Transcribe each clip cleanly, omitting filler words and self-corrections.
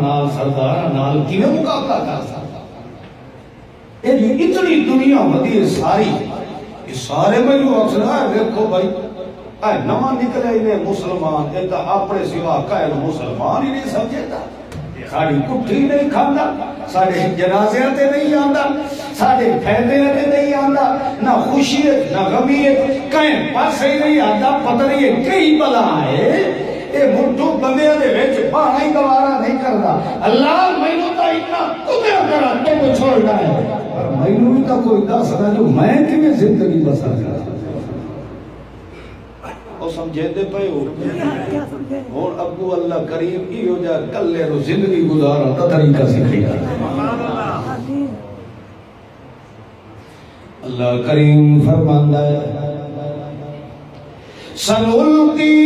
نال سردار نال کی مقابلہ کر سکتا؟ یہ اتنی دنیا ودی ساری یہ سارے مینوں اکثر دیکھو بھائی اے نواں نکلے نے مسلمان یہ تو اپنے سوا قائل مسلمان ہی نہیں سمجھتا ساری کٹھی نہیں کھانا سارے جنازے تے نہیں آندا سارے فائدے تے نہیں آندا نہ خوشی نہ غمی کہیں پاسے ہی نہیں آندا پتہ نہیں کئی بلا ہے اے مٹھو بندیاں دے وچ باہر ہی گوارا نہیں کردا اللہ مینوں تا اتنا کدیا کرا تو چھوڑنا ہے پر مینوں بھی تا کوئی دس نہ جو میں کیویں زندگی بسر کراں او سمجھے دے پے ہو ہن ابو اللہ کریم ہی ہو جا کلے رو زندگی گزارن دا طریقہ سکھیا اللہ کریم فرماندا ہے سنلقی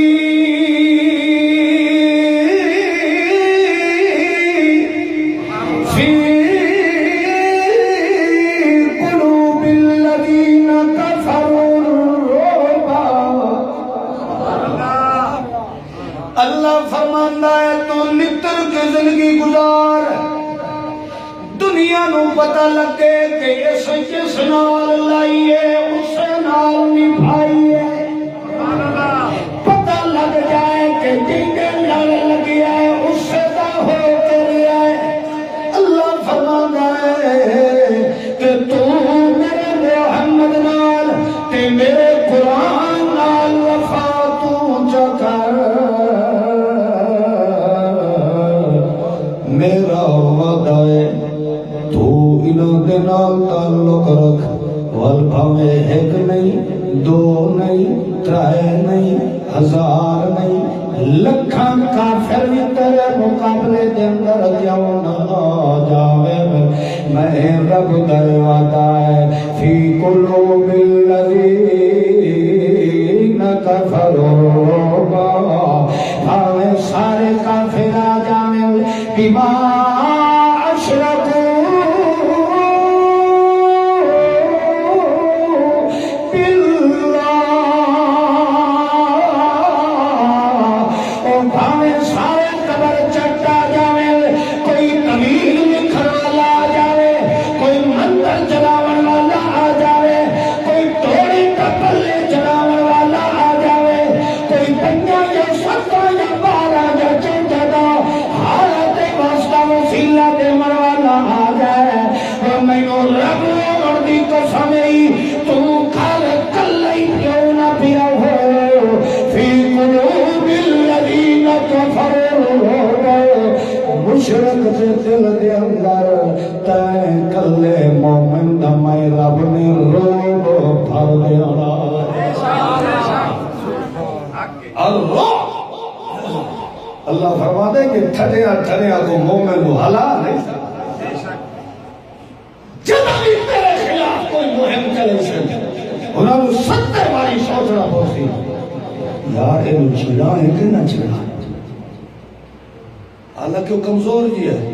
پتہ لگے کہ اس جس نال لائیے اس نال نبھائیے پتہ لگ جائے کہ جنگے لڑ لگیا ہے اس سے دا ہو کے لیا ہے اللہ فرماتا ہے کہ تو میرے محمد نال تے میرے قرآن نال وفا تو جکر میرا وعدہ ہے دے نال تعلق رکھ والبھاوے ایک نہیں دو نہیں ترائے نہیں ہزار نہیں لکھاں کافر بھی تیرے مقابلے دے اندر کیوں نہ جاوے میں رب در وعدہ ہے فی قلوب الذین کفروا بھاوے سارے کافر آ جاویں بما اشرکوا مشرق سے دل دے اندر تے کلے مومن دا میں رب نے روب بھر دینا اللہ فرما دے کہ ٹھڑیا ٹھڑیا کو مومن کو ہلا نہیں جب بھی تیرے خلاف کوئی مہم چلے سے انہوں نے 70 باری سوچنا پوچھتی یار انہوں چھڑا ہے کہ نہ چھڑا حالانکہ وہ کمزور جی ہے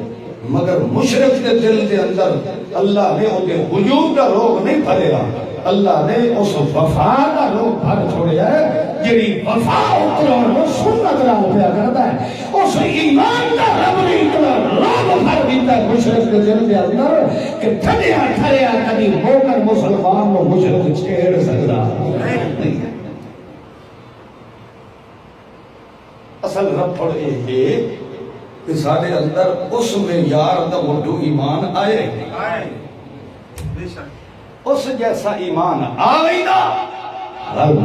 مگر مشرق کے دل کے اندر اللہ نے انہیں وجود کا روگ نہیں بھریا اللہ نے اس وفا کا روگ بھر چھوڑیا ہے جی وفا قرآن و سنت نال پیا کرتا ہے اس ایمان کا رب نے اتنا روگ بھر دیتا ہے مشرق کے دل کے اندر کہ ٹھڑیا ٹھڑیا کبھی ہو کر مسلمان کو مشرق چھیڑ سکتا نہیں ہے اصل رب پڑھے یہ کہ سارے اندر اس میں یار دا وڈو ایمان آئے اس جیسا ایمان آئے نا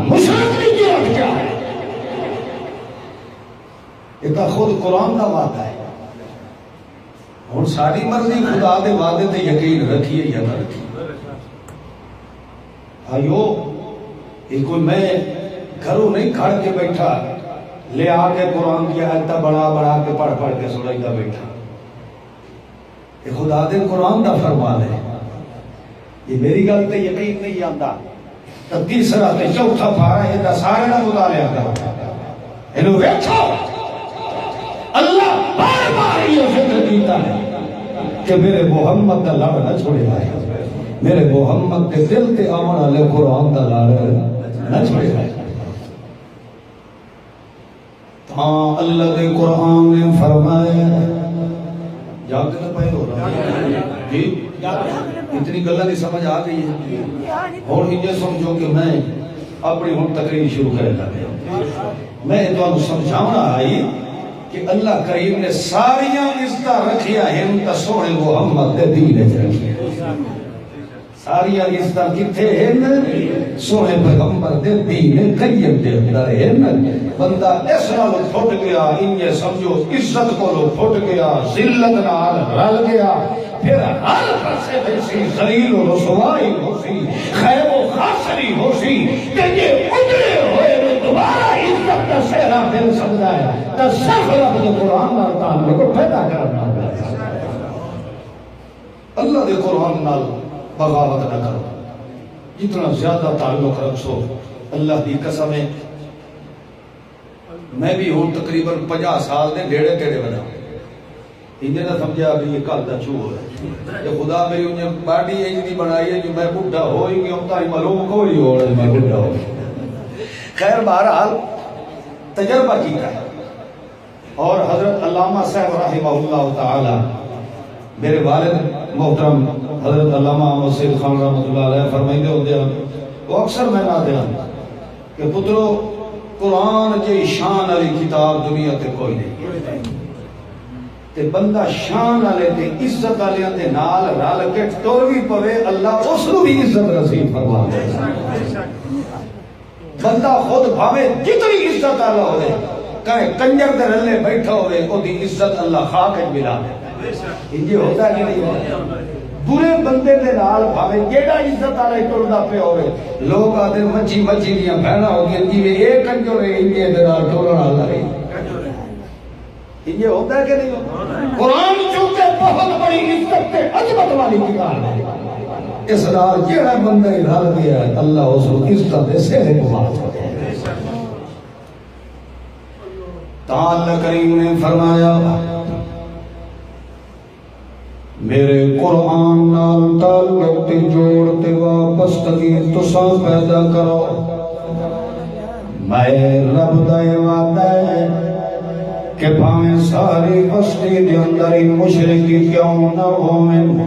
مشرق کی ضرورت کیا ہے یہ تو خود قرآن کا وعدہ ہے اور ساری مرضی خدا دے وعدے تے یقین رکھیے یا نہ رکھیے آئیو یہ کوئی میں گھروں نہیں کھڑ کے بیٹھا لے آ کے قرآن کی آیتہ بڑھا بڑھا کے پڑھ پڑھ کے سنائیتا بیٹھا یہ خدا دے قرآن دا فرمان ہے یہ میری گل تے یقین نہیں آندا تو تیسرا تے چوتھا پارا یہ دا سارے نہ مطالعہ کرو انہوں ویکھو اللہ بار بار یہ فکر دیتا ہے کہ میرے محمد دا لڑ نہ چھوڑے آئے میرے محمد کے دل تے آمن والے قرآن دا لڑ نہ چھوڑے آئے ہاں اللہ کے قرآن نے فرمایا جاگتے تو پہلے ہو رہا جی اتنی گلہ نہیں سمجھ آ گئی ہے اور یہ سمجھو کہ میں اپنی ہوں تقریر شروع کرے گا میں تو سمجھاؤنا آئی کہ اللہ کریم نے ساریاں عزت رکھیا ہم تا سونے محمد دے دین رکھیا ساریاں عزت کتھے ہیں سونے پیغمبر دے دین قیم دے اندر ہیں بندہ اس نال پھٹ گیا ان یہ سمجھو عزت کو لو پھٹ گیا ذلت نال رل گیا پھر ہر پاسے ویسی ذلیل و رسوائی ہوسی خیب و خاسری ہوسی کہ یہ ادھرے ہوئے دوبارہ عزت کا سہرا مل سکتا ہے تو صرف رب کے قرآن نال تعلق کو پیدا کرنا اللہ دے قرآن نال بغاوت نہ کرو جتنا زیادہ تعلق رکھو اللہ دی قسم ہے میں بھی ہوں تقریباً 50 سال دے ڈیڑے ٹیڑے بنا انہیں نہ سمجھا ابھی یہ کل دا چھو ہے یہ خدا میری انہیں باڈی ایجنی بنائی ہے جو میں بڑھا ہوئی گی ہم تاری معلوم کوئی ہو رہا ہے میں بڑھا ہوئی خیر بہرحال تجربہ کیتا ہے اور حضرت علامہ صاحب رحمہ اللہ تعالی میرے والد محترم حضرت علامہ احمد سید خان رحمۃ اللہ علیہ فرمائندے ہوندے ہیں وہ اکثر میں نہ دیا کہ پترو قرآن کی شان علی کتاب دنیا تے کوئی نہیں تے بندہ شان والے تے عزت والے تے نال رل کے ٹر بھی پوے اللہ اس کو بھی عزت نصیب فرما دے بندہ خود بھاوے جتنی عزت والا ہوے کہیں کنجر دے رلے بیٹھا ہوے او دی عزت اللہ خاک وچ ملا دے یہ ہوتا کہ نہیں ہوتا برے بندے دے نال بھاوے جیڑا عزت والے ٹردا پیا ہوے لوگ آدے مچھی مچھی دیاں بہنا ہو گئی جی اے کنجر ہے انجے دے نال ٹرن والا ہے یہ ہوتا ہے کہ نہیں ہوتا قرآن چونکہ بہت بڑی عزت تے عظمت والی کتاب ہے اس نال جیڑا بندہ رل گیا ہے اللہ اس کو عزت دے سہرے کو معاف کر دے تعالی کریم نے فرمایا میرے قرآن نال تعلق تے جوڑ تے واپس تگی تساں پیدا کرو میں رب دا وعدہ ہے کہ بھاویں ساری بستی دے اندر مشرکی کیوں نہ ہوویں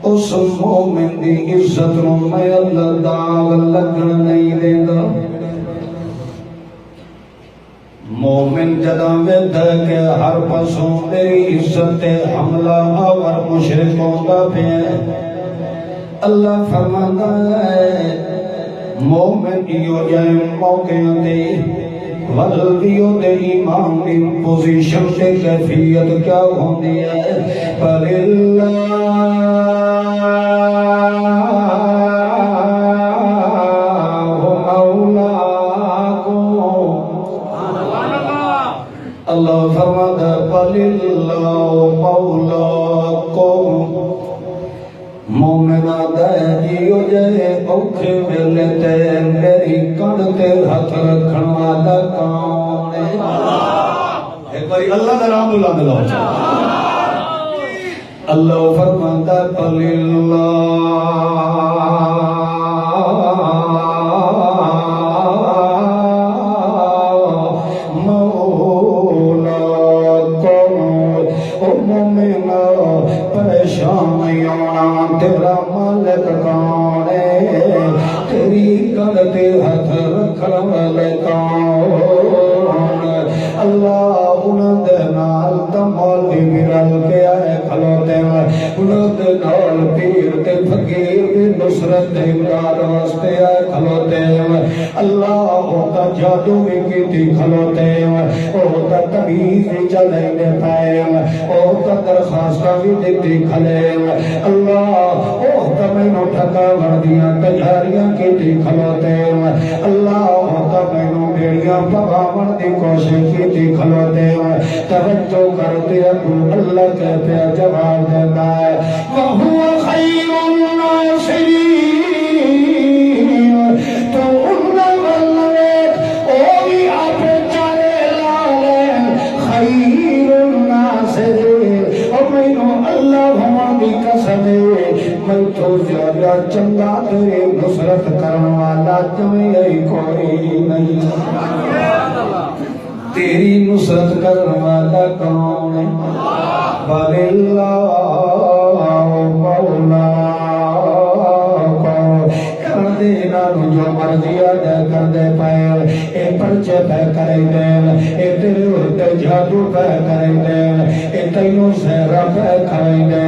اس مومن دی عزت نو میں اللہ داغ لگن نہیں دیندا مومن جداں ویکھدا کہ ہر پاسوں میری عزت تے حملہ آور مشرکوں دا پیا اللہ فرماندا ہے مومن ایو جائے موقع تے ولدیو دے ایمان دی پوزیشن تے کیفیت کیا ہوندی ہے پر اللہ اللہ فرماتا فَلِلَّهُ مَوْلَاكُمْ مومنہ دائیو جائے اوکھے ویلے تے میری کڑ تے ہاتھ رکھن والا کون ہے ایک باری اللہ کا نام بلا دے لو اللہ فرماتا فَلِلَّهُ تیرا مالک کون ہے تیری کڑ تے ہاتھ رکھن والے کون اللہ انہاں دے نال تمال بھی رل کے آئے کھلوتے ہیں انہاں دے نال پیر تے فقیر بھی نصرت دے امداد واسطے آئے کھلوتے ہیں اللہ ہوتا جادو بھی کیتی کھلوتے ہیں ہوتا تبیز بھی چلے دے پائے ہوتا درخواستہ بھی دیتی کھلے اللہ ہوتا میں نو ٹھکا وردیاں تجاریاں کیتی کھلوتے ہیں اللہ ہوتا میں نو بیڑیاں پگاون دی کوشش کیتی کھلوتے ہیں توجہ کرتے ابو اللہ کہتے ہیں جواب دیتا ہے وَهُوَ خَيْرُ النَّاصِرِينَ تو انہوں والویت او بھی آپ چارے لالے خیر الناصرین اور میں نو اللہ ہماری قسم میں تو زیادہ چنگا تیرے نصرت کرنے والا تمہیں کوئی نہیں تیری نصرت کرنے والا کون ہے بل اللہ مولاکم دینا جو مرضی ادا کر دے پائے اے پرچے پہ کریں دے اے تیرے اُتے جادو پہ کریں دے اے تینوں سہرہ پہ کریں دے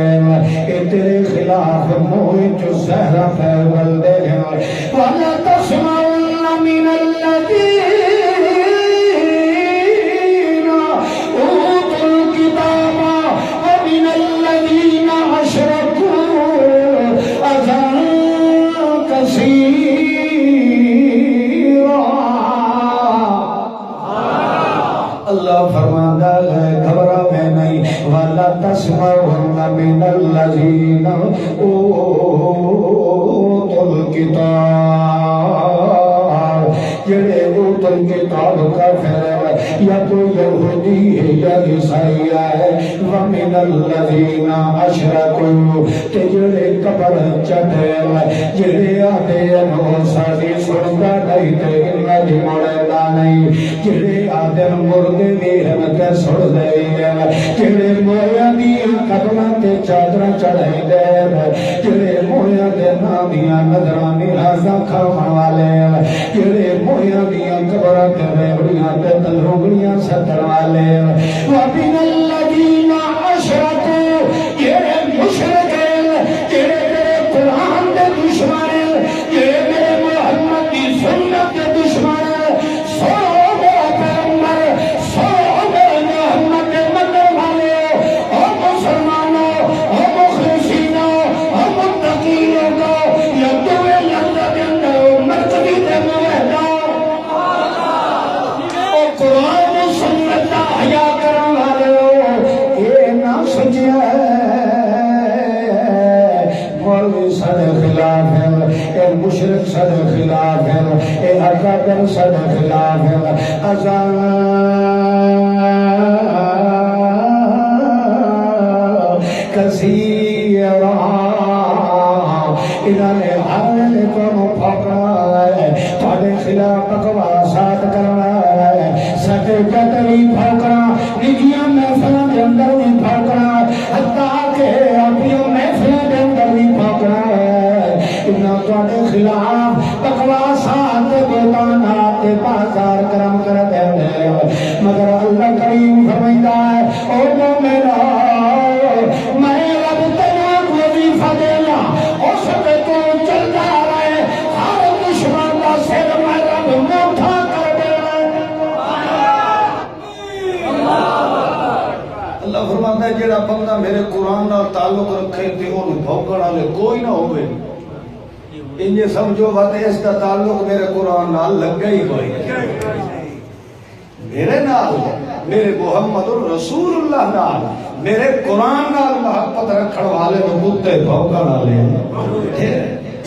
اے تیرے خلاف موئی جو سہرہ پہ ول دے وَلَا تَسْمَعُنَّ مِنَ الَّذِينَ أُوتُوا الْكِتَابَ وَمِنَ الَّذِينَ أَشْرَكُوا أَذًى اللہ فرماتا ہے گھبرا میں نہیں وَلَا تَسْمَعُنَّ مِنَ الَّذِينَ أُوتُوا الْكِتَابَ جڑے اوتوا الکتاب کافر ہے یا تو یہودی ہے یا عیسائی ہے وَمِنَ الَّذِينَ أَشْرَكُوا تے جڑے قبر چٹے جڑے آتے انہوں سادی سنتا نہیں تے انہاں دی مڑتا نہیں جڑے آتے مردے دی ہمتے سڑ دے جڑے مویا دی قدمہ تے چادرہ چڑھائی دے جڑے مویا دے نامیاں نظرانی ہزا کھاؤں والے جڑے مویا دیاں قبرہ تے ریوڑیاں تے تلوگڑیاں ستر والے وَمِنَ الَّذِينَ أَشْرَكُوا جڑے مشرک ہیں جڑے میرے قرآن دے دشمن ہیں جڑے میرے محمد دی سنت دے دشمن ہیں سو میرے پیغمبر سو میرے محمد دے مدد والے او مسلمانوں او مخلصینوں او متقینوں کو یا دوے لندہ دے اندر مرتبی دے موحدہ او قرآن و سنت دا حیاء کرن والے اے نہ سجیا مولوی سارے خلاف ہے اے مشرک سارے خلاف ہے اے اکابر سارے خلاف ہے اذان کثیرہ انہوں نے ہر کو پھاپڑا ہے تھوڑے خلاف بکواسات کرنا ہے سٹے جتنی پھاپڑا نجیاں محفلوں کے اندر بھی پھاپڑا حتیٰ کہ اپنیوں محفلوں کے اندر بھی پھاپڑا ہے انہوں تھوڑے خلاف بکواسات بیتانات بازار کرم کر دے مگر اللہ کریم فرمائدہ ہے او مومنہ میں رب تناک وظیفہ دینا اس پہ تو چلتا رہے ہر دشمن کا سر میں رب موٹھا کر دینا اللہ فرماتا ہے جڑا بندہ میرے قرآن نال تعلق رکھے تے انہوں بھوکڑ والے کوئی نہ ہوئے انجھے سمجھو بات اس کا تعلق میرے قرآن نال لگ گئی ہوئی میرے نال میرے محمد رسول اللہ نال میرے قرآن نال محبت رکھن والے نبوتے بھوکڑ والے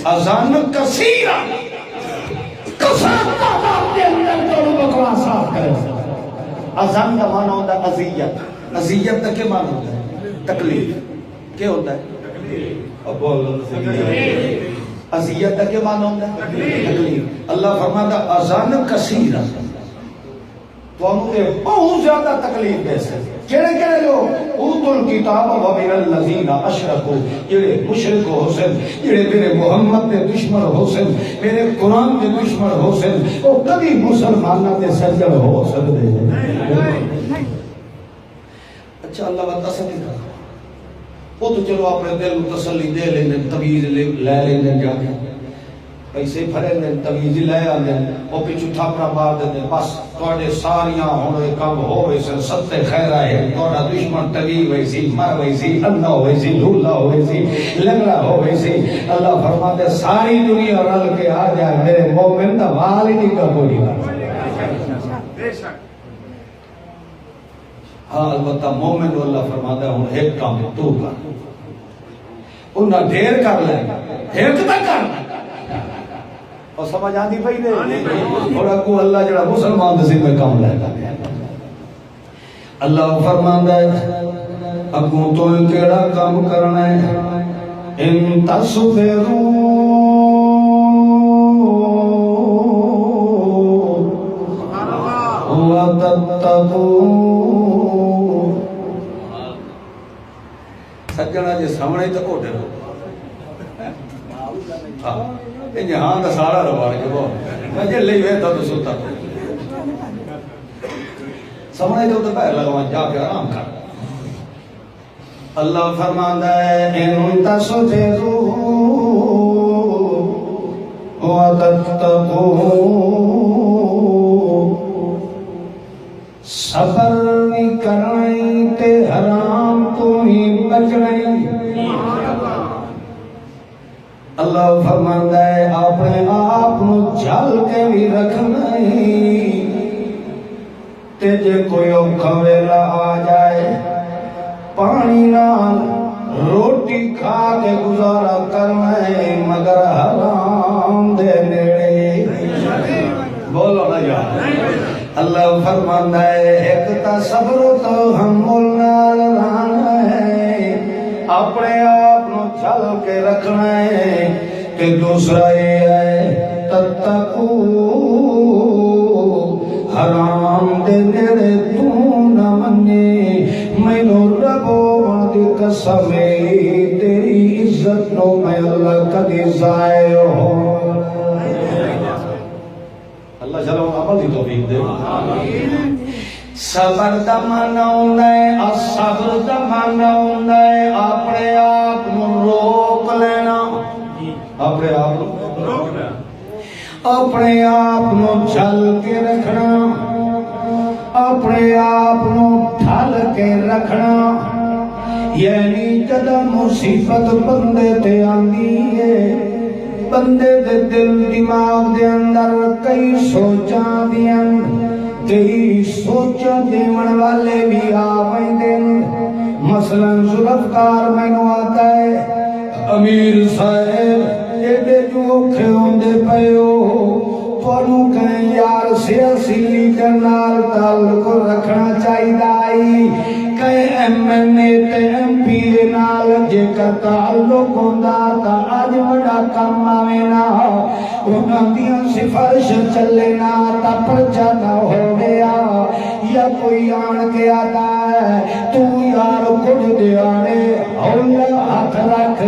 اذان کثیرہ کثرت تعداد کے اندر تو بکواسات کرے اذان کا معنی ہوتا ہے اذیت اذیت کا کیا معنی ہوتا ہے تکلیف کیا ہوتا ہے اذیت کا کیا معنی ہوتا ہے تکلیف اللہ فرماتا اذان کثیرہ تو ہم بہت زیادہ تکلیف دے سکتے کہڑے کہڑے لوگ اوتوا الکتاب ومن الذین اشرکوا جڑے مشرک ہو سن جڑے میرے محمد دے دشمن ہو سن میرے قرآن دے دشمن ہو سن وہ کبھی مسلمانوں دے سجن ہو سکتے ہیں اچھا اللہ بتا سکے گا وہ تو چلو اپنے دل کو تسلی دے لیں تویز لے لیں جا کے پیسے پھرے دیں تویز لے آدھیں وہ پیچھو تھاپڑا مار دیں بس توڑے ساریاں ہونے کم ہو ویسے ستے خیر آئے توڑا دشمن طویل ویسی مر ویسی اندھا ویسی لولا ویسی لنگڑا ہو ویسی اللہ فرماتے ساری دنیا رل کے آ جائے میرے مومن دا والدی کا کوئی بات ہاں البتہ مومن اللہ فرماتا ہے ہوں ایک کام تو کر انہاں ڈھیر کر لیں ڈھیر کتا کر اور سمجھ آندی پئی دے اور اگو اللہ جڑا مسلمان دے ذمہ کام لے گا اللہ فرماندا ہے اگو تو کیڑا کام کرنا ہے ان تصبروا وتتقوا سجنا جی سامنے تو اوٹے ہو ہاں ہاں تو سارا روا کے وہ میں لے ہوئے تو سوتا سامنے تو پیر لگوا جا کے آرام کر اللہ فرماندا ہے ان تصبروا وتتقوا صبر نہیں کرنا تے حرام تو ہی بچنا اللہ فرماندا ہے اپنے آپ نو جھل کے بھی رکھنا تے جے کوئی اوکھا ویلا آ جائے پانی نال روٹی کھا کے گزارا کرنا ہے مگر حرام دے نیڑے بولو نا یار اللہ فرماندا ہے ایک تا صبر تو حمل نال رہنا ہے اپنے آپ نو چھل کے رکھنا ہے کہ دوسرا یہ ہے تتقو حرام دے نیڑے تو نہ منے مینوں ربو دی قسم تیری عزت نو میں اللہ کدی ضائع ہو اللہ چلو عمل دی توفیق دے صبر دا معنی ہوندا ہے صبر دا معنی ہوندا ہے اپنے آپ نو روک لینا اپنے آپ نو روک لینا اپنے آپ نو چھل کے رکھنا اپنے آپ نو ڈھل کے رکھنا یعنی جد مصیبت بندے تے آندی ہے بندے دے دل دماغ دے اندر کئی سوچاں دیاں کئی سوچاں دیون والے بھی آویندے مثلا ذوالفقار مینوں آتا ہے امیر صاحب ایڈے جو اوکھے ہوندے پیو تھانوں کہیں یار سیاسی لیڈر نال تعلق رکھنا چاہیے کہیں ایم این اے تے ایم پی اے نال جے کر تعلق ہوندا تا اج بڑا کم آوے نا انہاں دیاں سفارش چلے نا تا پرچا نہ ہویا یا کوئی آن کے آتا ہے تو یار کچھ دیانے اولا ہاتھ رکھ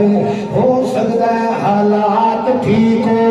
ہو سکتا ہے حالات ٹھیک ہو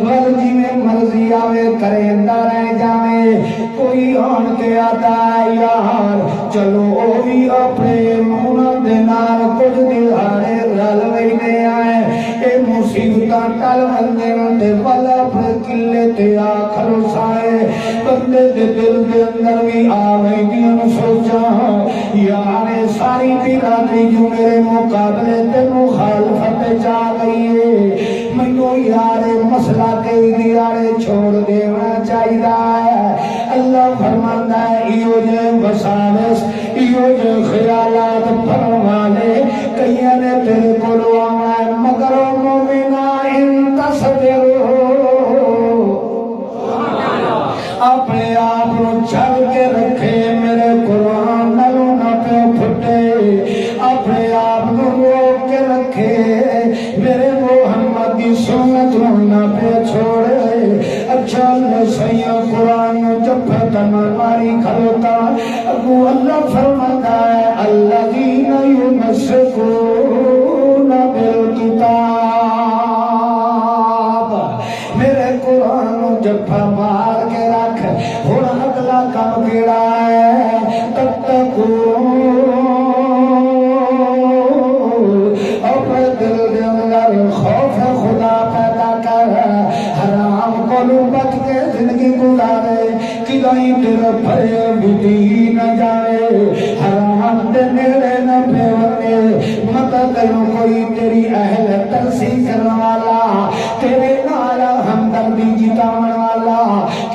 ورجی میں مرضی آوے کریندا رہ جاوے کوئی آن کے آتا ہے یار چلو او بھی اپنے مونا دے نال کچھ دہاڑے رل وینے آئے اے مصیبتاں ٹل وندے تے والا پھر کلے تے آ کھلوسائے بندے دے دل دے اندر بھی آوے دیاں سوچاں یار ساری برادری جو میرے مقابلے تے مخالفت چاہ گئی ہے مینوں یار مسئلہ کئی دیارے چھوڑ دینا چاہیے اللہ فرماندا ہے ایو جے وساوس ایو جے خیالات فرمانے کئیاں نے تیرے کولو آنا ہے مگر مومنا ان تصبروا اپنے آپ کو چھل کے رکھے میرے قرآن نالوں نہ پہ پھٹے اپنے آپ کو روک کے رکھے میرے محمد کی سنت نہ پہ چھوڑے اچھا اللہ سیاں قرآن جب تمہاری کھلوتا ابو اللہ فرماتا ہے الذین یمسکون بالکتاب میرے قرآن جب مار کے رکھ ہن اگلا کام کیڑا ہے تتقون اپنے دل دے اندر خوف خدا پیدا کر حرام کو بچ کے زندگی گزارے کدائی تیرے بھرے بھٹی نہ جائے حرام دے نیڑے نہ پھیرے مت تینوں کوئی تیری اہل ترسی کرنے والا تیرے نال ہمدردی جتاون والا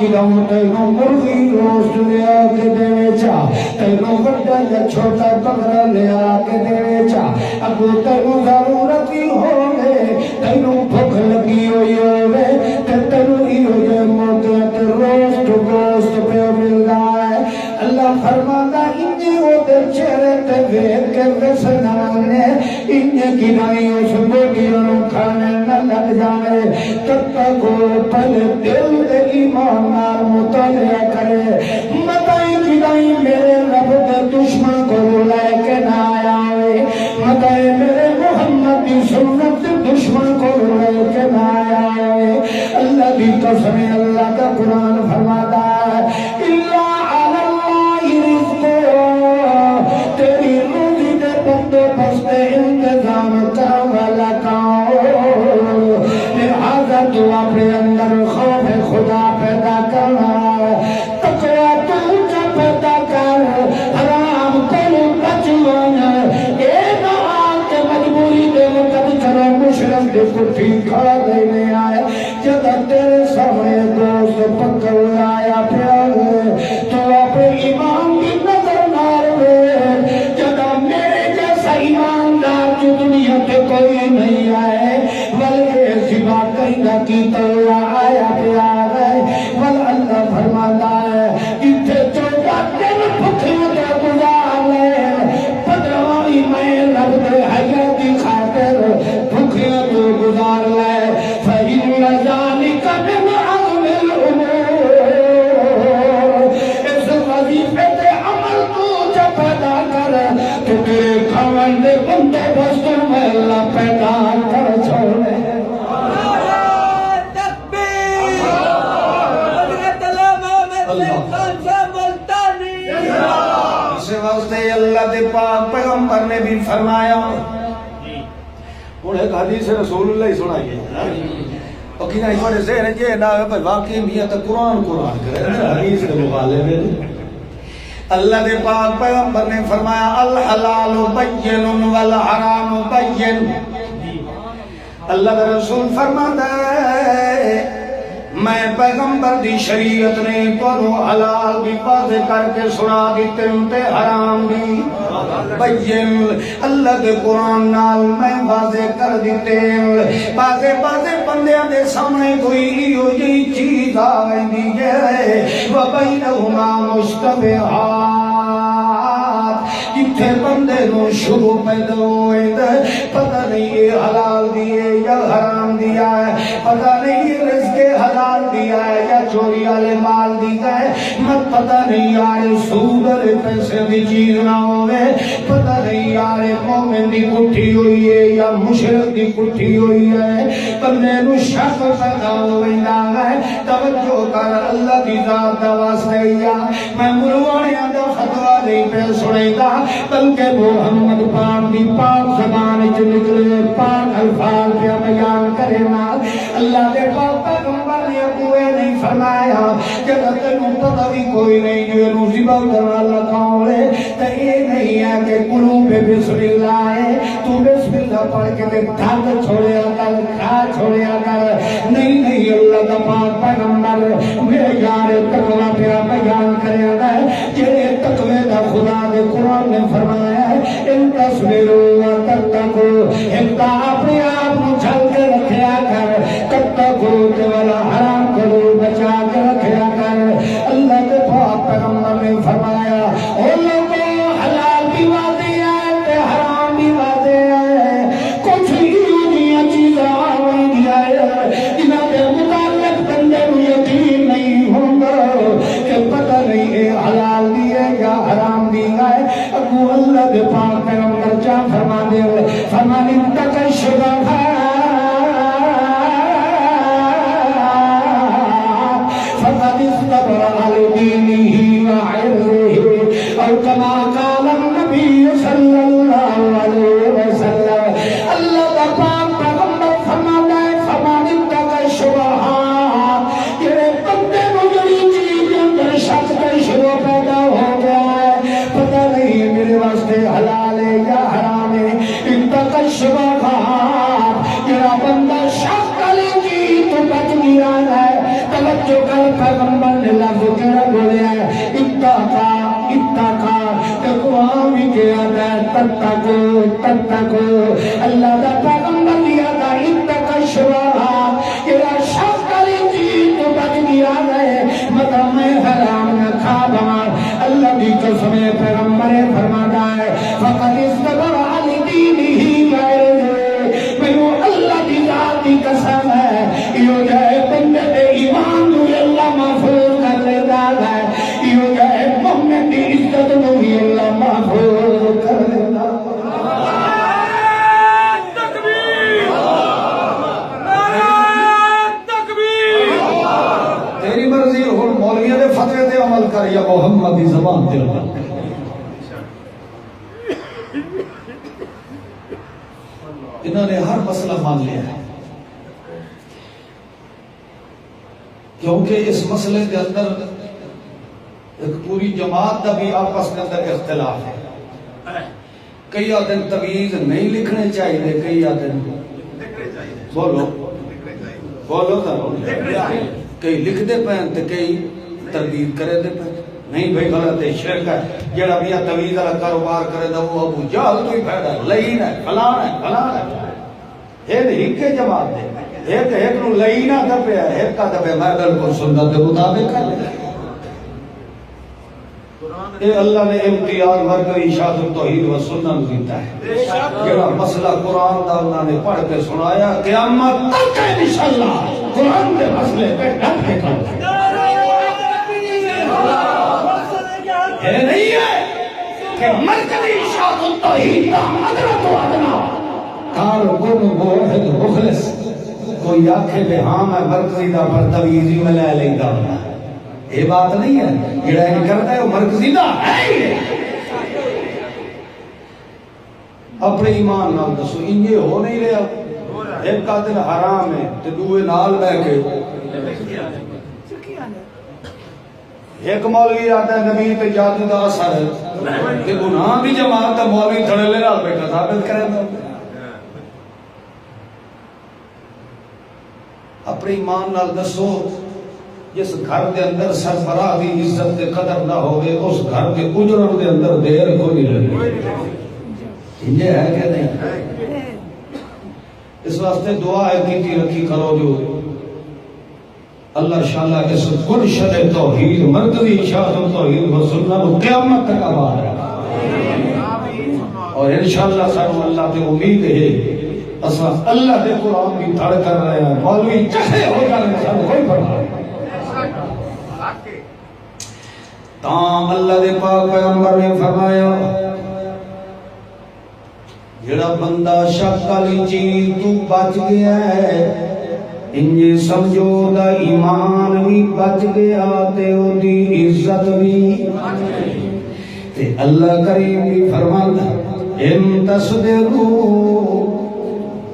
کداؤں تینوں مرغی روسٹ لیا کے دے چا تینوں بڑا یا چھوٹا بکرا لیا کے دے چا اگو تینوں ضرورت ہی ہوئے تینوں بھوک لگی ہوئی ہوئے تینوں ہی ہوئے موقع تے روسٹ گوشت پہ مل رہا ہے اللہ فرماتا انجی وہ در چہرے تے ویک کے وسنانے انجی کی نائی اس بوٹیوں کھانے نہ لگ جانے تب تک وہ پہلے دل دے ایمان نال مطالعہ کرے متائی کی نائی میرے رب دے دشمن کو لے کے نہ آیا پٹھی کھا لینے آئے جب تیرے سامنے دوست پکڑ آیا پیار تو اپنے ایمان کی نظر مارے جب میرے جیسا ایماندار جو دنیا پہ کوئی نہیں آئے بلکہ سوا کہیں نہ کی تو آیا پیار ہے ول اللہ فرماتا ہے اتھے چوکا دن بھکھیوں تو گزار لے پدروائی میں لگ دے حیاتی خاطر بھکھیوں تو گزار لے فَإِنَّ ذَلِكَ مِنْ عَزْمِ الْأُمُورِ اس وظیفے پہ عمل تو جب پیدا کر تو تیرے کھوان دے بندے بستر میں اللہ پیدا کر چھوڑے واسطے اللہ دے پاک پیغمبر نے بھی فرمایا انہیں ایک حدیث رسول اللہ سنائیے اور کیا ہمارے ذہن یہ نہ ہے بھائی واقعی بھی ہے تو قرآن کرے حدیث کے مقابلے میں اللہ دے پاک پیغمبر نے فرمایا الحلال بین والحرام بین اللہ دے رسول فرماتا ہے میں پیغمبر دی شریعت نے تو حلال بھی واضح کر کے سنا دیتے تے حرام بھی بین اللہ کے قرآن نال میں واضح کر دیتے واضح بندیاں دے سامنے کوئی ہو جی چیز آئی ہے وبینہما مشتبہات جتھے بندے نو شروع پیدا ہوئے پتہ نہیں یہ حلال دیئے یا حرام دیا ہے پتہ نہیں یہ رزق حلال دیا ہے یا چوری والے مال دیا ہے مت پتہ نہیں یار سود والے پیسے دی چیز نہ ہوئے پتہ نہیں یار مومن دی کٹھی ہوئی ہے یا مشرک دی کٹھی ہوئی ہے بندے نو شک پیدا ہوئے ہے توجہ کر اللہ دی ذات دا واسطے یا میں مروانیاں دا فتویٰ نہیں پہ سنے گا بلکہ محمد پاک دی پاک زبان چ نکلے پاک الفاظ پہ بیان کرے نا اللہ دے پاک پیغمبر نے کوئی نہیں فرمایا جب تینوں پتہ بھی کوئی نہیں جو روزی ذبح کرنا اللہ کون ہے تو یہ نہیں ہے کہ قلوب بسم اللہ ہے تو بسم اللہ پڑھ کے تے دھاگ چھوڑیا کر کھا چھوڑیا کر نہیں اللہ دا پاک پیغمبر میرے یار تقوی پہ بیان کرے گا جے تقوی دا خدا دے قرآن نے فرمایا ہے ان تصویروا وتتقوا انتا اپنے آپ کو جھل کے رکھیا کر تتقوا تے والا حرام کرو بچا کے رکھیا کر اللہ کے پاک پیغمبر نے فرمایا او لوگوں حلال بھی واضح ہے تے حرام بھی واضح ہے کچھ ہی چیزاں آئی ہے جنہاں کے متعلق بندے کو یقین نہیں ہوگا کہ پتہ نہیں ہے حلال بھی ہے یا حرام بھی ہے ابو اللہ کے پاک پیغمبر کیا فرما دے فرمانے تک شبہ فقد استبرأ لدينه وعرضه أو كما قال النبي صلى الله عليه وسلم اللہ کا پاک پیغمبر فرماتا ہے فرمانے تک شبہات یہ بندے کو جڑی چیز اندر شک کا شبہ پیدا ہو گیا ہے پتہ نہیں میرے واسطے حلال ہے یا حرام ہے ان تک شبہات یہ بندہ شک کلی کی تو بچ گیا ہے توجہ کر پیغمبر نے لفظ کہنا بولے ہے اتقا کہ قرآن بھی کہا ہے تتقو اللہ دا پیغمبر دیا تھا اتقا شبہات کہ شک کلی کی تو بچ گیا ہے مگر میں حرام نہ کھا بمار اللہ دی قسم پیغمبر فرماتا ہے فقد استبرأ لدینہ وعرضہ میں اللہ دی ذات کی قسم ہے یہ جائے بندے دے ایمان نو اللہ محفوظ کر لیتا ہے یہ جائے مومن دی عزت نو اللہ محفوظ کر لیتا ہے تیری مرضی ہو مولویوں نے فتوے تے عمل کر یا محمد دی زبان تے عمل کر انہوں نے ہر مسئلہ مان لیا ہے کیونکہ اس مسئلے کے اندر ایک پوری جماعت کا بھی آپس کے اندر اختلاف ہے کئی آدم تمیز نہیں لکھنے چاہیے کئی آدم لکھنے چاہیے بولو بولو ذرا کئی لکھ دے پہ تے کئی تردید کرے دے پہ نہیں بھائی غلط ہے شرک ہے جڑا میاں تویز والا کاروبار کرے دا وہ ابو جہل تو ہی پھیدا ہے لعین ہے فلاں ہے ایک کے جماعت دے ایک نو لعینہ دا پیا ہے ایک کا دبے میں بالکل سنت کے مطابق کر لے اے اللہ نے امتیاز مرکزی اشاعت التوحید و سنت دیتا ہے جڑا مسئلہ قرآن دا انہوں نے پڑھ کے سنایا قیامت تک ہے انشاءاللہ قرآن کے مسئلے پہ ڈٹ کے کرو یہ نہیں ہے کہ مرکزی اشاعت التوحید دا حضرت و ادنا کار کن موحد مخلص کوئی آنکھیں بے ہاں میں مرکزی دا پر تویزی میں لے لیں گا یہ بات نہیں ہے جڑا یہ کرتا ہے وہ مرکزی دا ہے ہی اپنے ایمان نال دسو انجے ہو نہیں رہا ایک قاتل حرام ہے تے دوے نال بیٹھ کے ایک مولوی آتا ہے نبی تے جادو دا اثر ہے کہ گناہ بھی جماعت دا مولوی تھڑے لے نال بیٹھا ثابت کرے دا اپنے ایمان نال دسو جس گھر کے اندر سربراہ دی عزت کے قدر نہ ہوئے اس گھر کے اجرم کے اندر دیر کوئی نہیں لگے یہ ہے کہ نہیں اس واسطے دعا ہے کیتی رکھی کرو جو اللہ شاءاللہ اس گلشن توحید مرکزی اشاعت توحید و سنت قیامت تک آباد ہے اور انشاءاللہ سانو اللہ تے امید ہے اساں اللہ دے قرآن کی دھڑ کر رہے ہیں مولوی چاہے ہو جائے سانو کوئی پرواہ نہیں تاں اللہ دے پاک پیغمبر نے فرمایا جڑا بندہ شک والی چیز تو بچ گیا ہے انجے سمجھو دا ایمان بھی بچ گیا تے او دی عزت بھی تے اللہ کریم بھی فرماندا ان تصدقو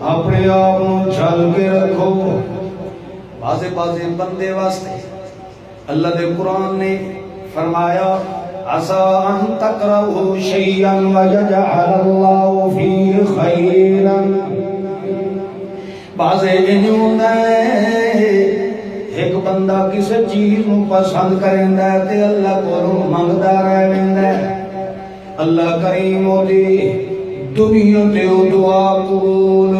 اپنے آپ نو چھل کے رکھو بازے بندے واسطے اللہ دے قرآن نے فرمایا عسى ان تكرهوا شيئا ويجعل الله فيه خيرا بازے انہوں نے ایک بندہ کسی چیز نو پسند کریندا ہے تے اللہ کو منگدا رہندا ہے اللہ کریم دی دنیا تے دعا قبول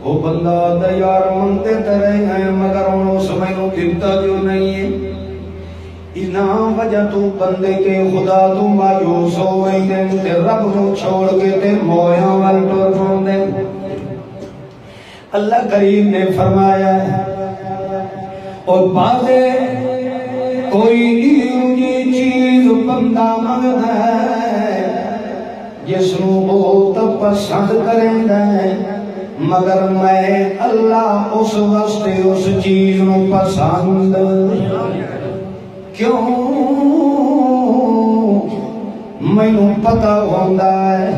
وہ بندہ دیار منگتے ترے ہیں مگر انہوں سمجھ نو دلتا جو نہیں ہے انا وجہ تو بندے کے خدا تو مایوس ہوئے دیں تے رب نو چھوڑ کے تے مویاں وال ٹر پوندے اللہ کریم نے فرمایا اور بازے کوئی یہ چیز بندہ منگدا ہے جس نو بہت پسند کریندا ہے مگر میں اللہ اس واسطے اس چیز نو پسند کیوں مینوں پتہ ہوندا ہے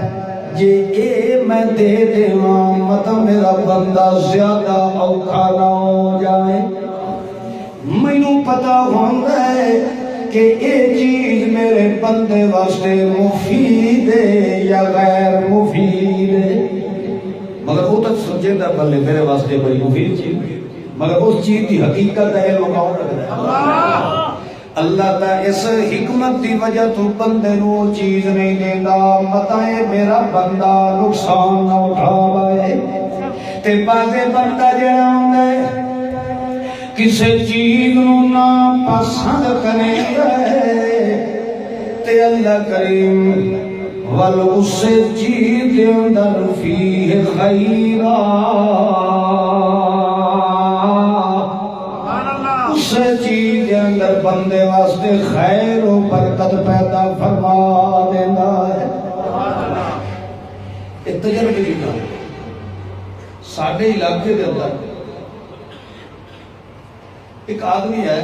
جے اے میں دے دیواں مت میرا بندہ زیادہ اوکھا نہ ہو جائے مینوں پتہ ہوندا ہے کہ اے چیز میرے بندے واسطے مفید ہے یا غیر مفید ہے مگر وہ تک سمجھے دا بلے میرے واسطے بڑی مفید چیز مگر اس چیز کی حقیقت ہے علم کون رکھتا ہے اللہ تا اس حکمت دی وجہ تو بندے نو چیز نہیں دیندا متائے میرا بندہ نقصان نہ اٹھاوے تے بازے بندہ جڑا ہوندا ہے کسے چیز نو نہ پسند کرے تے اللہ کریم ول اس چیز دے اندر فیہ خیرا اس چیز کے اندر بندے واسطے خیر و برکت پیدا فرما دینا ہے ایک تجربے کی گل ساڈے علاقے کے اندر ایک آدمی ہے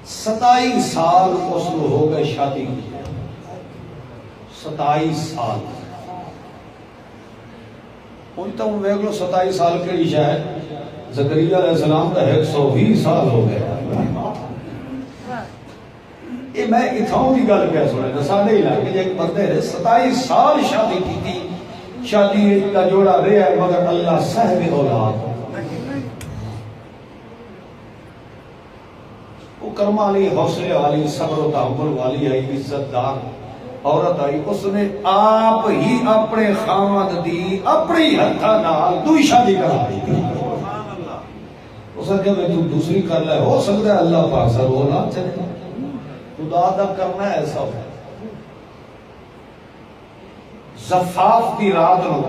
27 سال اس کو ہو گئے شادی کی 27 سال ان تو ویکھ لو 27 سال کیڑی شاید زکریا علیہ السلام کا 120 سال ہو گیا یہ میں اتھاؤں کی گل کیا سنے تو سارے علاقے ایک بندے نے 27 سال شادی کی تھی شادی کا جوڑا رہا ہے مگر اللہ صاحب اولاد وہ کرم والی حوصلے والی صبر و تحمل والی آئی عزت دار عورت آئی اس نے آپ ہی اپنے خامد دی اپنی ہتھا نال دوئی شادی کرا دی اس نے کہا تو دوسری کر لے ہو سکتا ہے اللہ پاک سر وہ نہ چلے خدا دا کرنا ایسا ہو زفاف کی رات ہو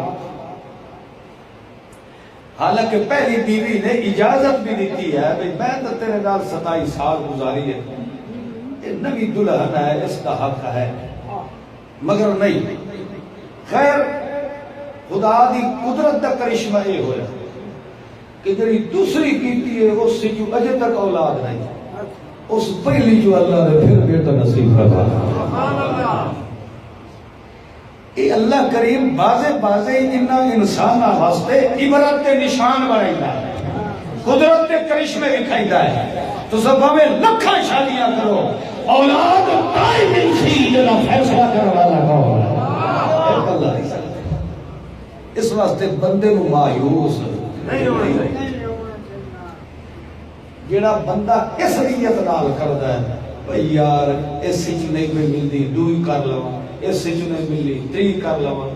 حالانکہ پہلی بیوی نے اجازت بھی دیتی ہے بھئی میں تو تیرے نال 27 سال گزاری ہے یہ نوی دلہن ہے اس کا حق ہے مگر نہیں خیر خدا دی قدرت دا کرشمہ یہ ہویا کہ جڑی دوسری کیتی ہے اس سے جو اجے تک اولاد نہیں اس پہلی جو اللہ نے پھر بیٹا نصیب فرمایا اے اللہ کریم بازے انہاں انسان واسطے عبرت کے نشان بنائیدا ہے قدرت کے کرشمے دکھائیدا ہے تو سب ہمیں لکھاں شادیاں کرو اولاد تائی ملسی جنا فیصلہ کرنے والا کون ہے اللہ اس واسطے بندے کو مایوس نہیں ہونی چاہیے جڑا بندہ اس نیت نال کردا ہے بھئی یار اس وچ نہیں کوئی ملدی دوئی کر لواں اس وچ نہیں ملی تری کر لواں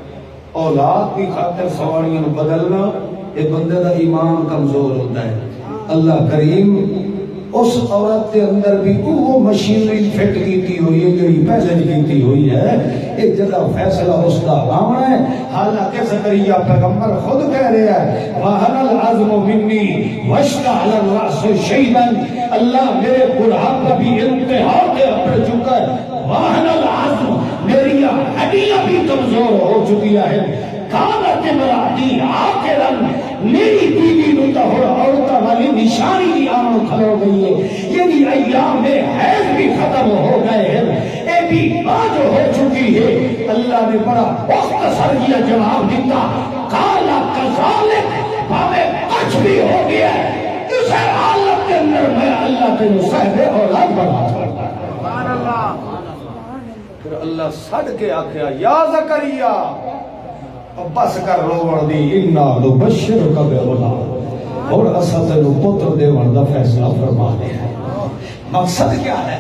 اولاد کی خاطر سواریاں بدلنا یہ بندے دا ایمان کمزور ہوتا ہے اللہ کریم اس عورت کے اندر بھی وہ مشینری فٹ کیتی ہوئی ہے جو پہلے کیتی ہوئی ہے ایک جگہ فیصلہ اس کا آمنا ہے حالانکہ زکریا پیغمبر خود کہہ رہے ہیں وَهَنَ الْعَظْمُ مِنِّي وَاشْتَعْلَ الرَّأْسُ شَيْبًا اللہ میرے بڑھاپا بھی انتہا کے پڑ چکا ہے وَهَنَ الْعَظْمُ میری ہڈیاں بھی کمزور ہو چکی ہے کانت امراتی آخرن میری بیوی نو تہر عورتہ والی نشانی کی آمن کھلو گئی ہے یہ بھی ایام میں حیض بھی ختم ہو گئے ہیں اے بھی آج ہو چکی ہے اللہ نے بڑا مختصر کیا جواب دیتا کالا کذالک ہمیں کچھ بھی ہو گیا ہے اس حالت کے اندر میں اللہ کے صاحب اولاد بنا چھوڑتا سبحان اللہ پھر اللہ سڑ کے آکھیا یا زکریا بس کر روڑ دی انا نبشرک بغلام اور اسا تینو پتر دیون دا فیصلہ فرما دے مقصد کیا ہے